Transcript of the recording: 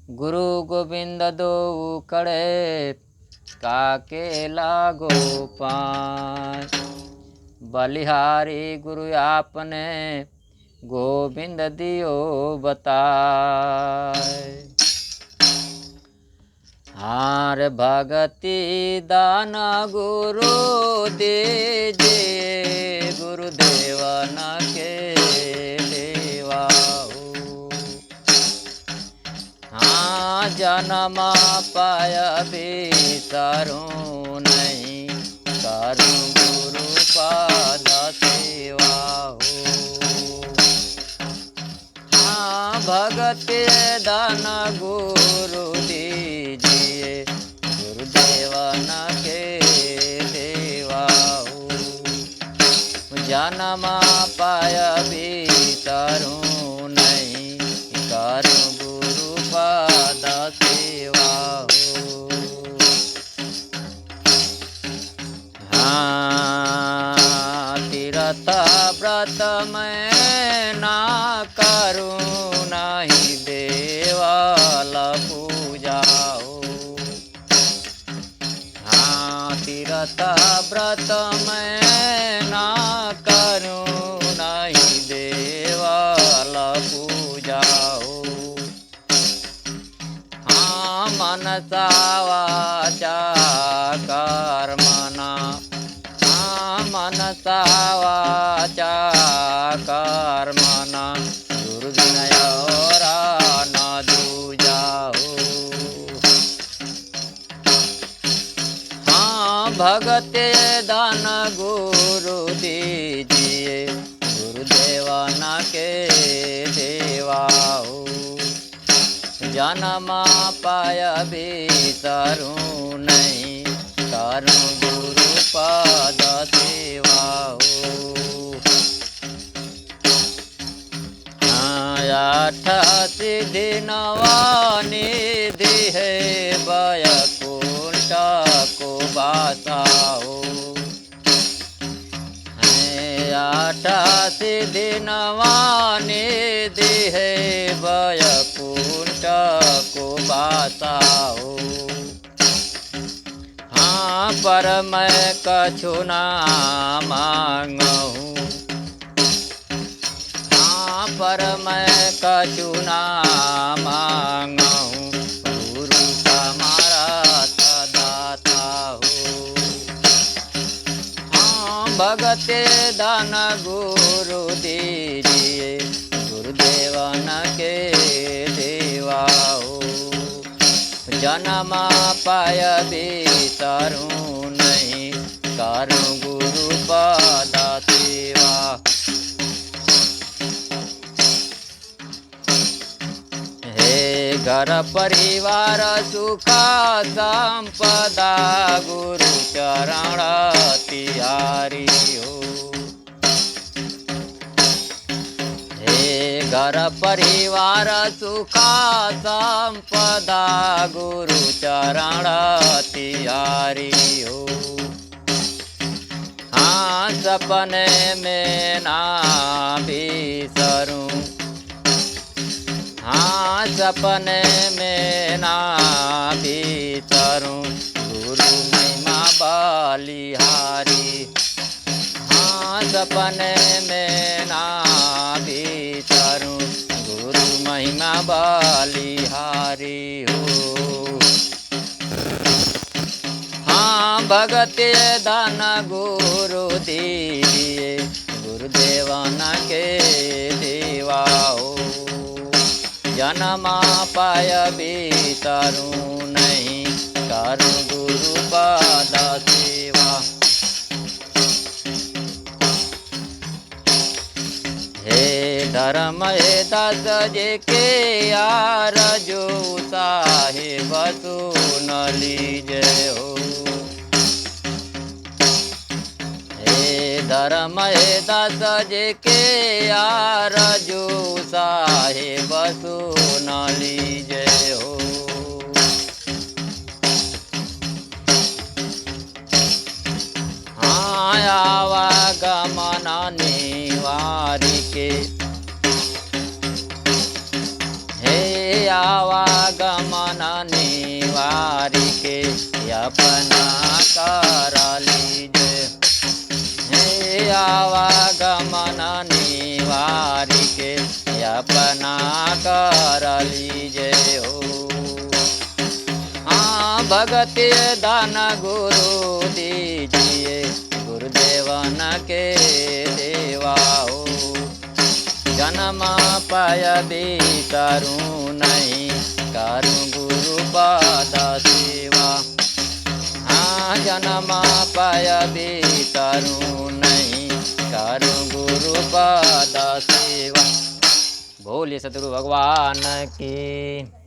गुरु गोविंद दो कड़े काके लागो पाँच। बलिहारी गुरु आपने गोविंद दियो बताए। हार भगति दान गुरु दीजिए गुरुदेव न के देवा हो। हाँ जन्म पाय बिसरू नहीं करूँ गुरु पाद सेवा हो। हाँ भगति दान गुरु दीजिए गुरुदेव न के देवा हो। जन्म पाय बिसरू नहीं करूँ गुरु पाद सेवा हो। हाँ तीर्थ व्रत मैं ना करूँ नहीं देवाल पूजा हो। हाँ तीर्थ व्रत मैं ना करूँ नहीं देवाल पूजा हो। हाँ मनसा वाचा कर्मणा मनसा वाचा कर्मणा दुर्विनय न दूजा हो। हाँ भगते दान गुरु दीजिए गुरुदेव न के देवा हो। जन्म पाय बिसरू नहीं करूँ गुरु पाद सेवा हो। आठ सिद्धि नवा निधि है वैकुंठ को बासा हो। आठ सिद्धि नवा निधि है वैकुंठ को बासा हो। हाँ पर मैं कछु ना मांगूँ। हाँ पर मैं कछु ना मांगूँ गुरु हमारा दाता हो। हाँ भगते दान गुरु दीजिए गुरुदेव न के देवा हो। जन्म पाय बिसरू नहीं करूँ गुरु पाद सेवा। हे घर परिवार सुख संपदा गुरु चरण तिहारी हो। घर परिवार सुख संपदा गुरु चरण तिहारी हो। हाँ सपने में ना बिसरूं। हाँ सपने में ना बिसरूं गुरु महिमा बलिहारी। हाँ सपने में ना बिसरूं गुरु महिमा बलिहारी हो। हाँ भगते दान गुरु दीजिए गुरुदेव न के देवा हो। जन्म पाय बिसरू नहीं करूँ गुरु पाद सेवा। हे धर्म हे दास जे के आरजू साहेब सुन लीजे हो। हे धर्म हे दास जे के आरजू साहेब सुन लीजे हो। हाँ आवागमन निवारी के के अपना करा लीजिए। हे आवागमन निवारी के अपना कर लीजिए हो। हाँ भगति दान गुरु दीजिए, गुरुदेवन के देवा हो। जन्म पाय बितरूं नहीं, करूं गुरु पद सेवा। हाँ जन्म पाय बितरूं नहीं, करूं गुरु पद सेवा। बोलिए सतगुरु भगवान की।